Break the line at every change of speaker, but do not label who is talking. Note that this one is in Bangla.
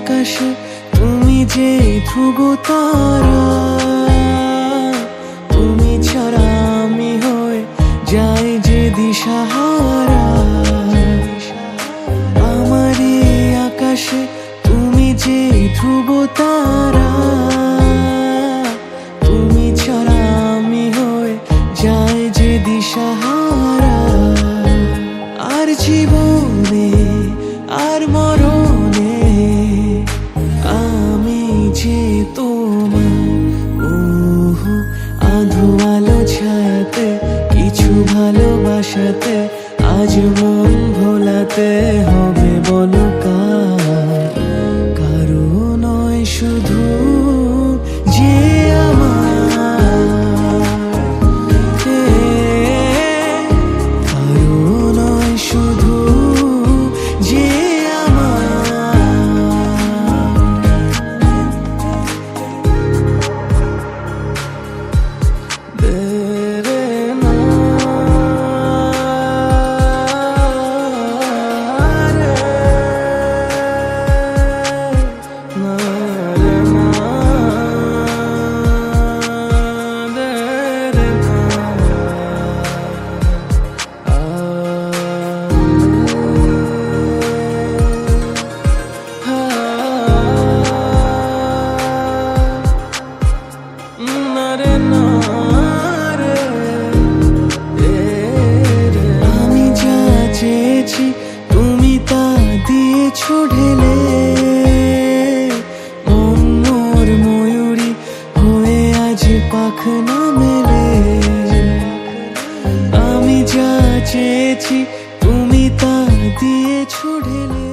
আকাশে তুমি যে ধ্রুব তারা, তুমি ছাড়া আমি হয়ে যাই যে দিশাহারা। আমার এই আকাশে তুমি যে ধ্রুব তারা, তুমি ছাড়া আমি হয়ে যাই যে দিশাহারা। আর জীবনে আর মরণে আমি যে তোমার, আধো আলো ছায়াতে কিছু ভালোবাসাতে আজ মন ভোলাতে হবে বলো কার? কারো নয় শুধু যে আমার, কারো নয় শুধু যে আমি যা চেয়েছি তুমি তা দিয়েছো ঢেলে, মন মোর ময়ূরী হয়ে আজ পাখনা মেলে। আমি যা চেয়েছি তুমি তা দিয়েছো ঢেলে।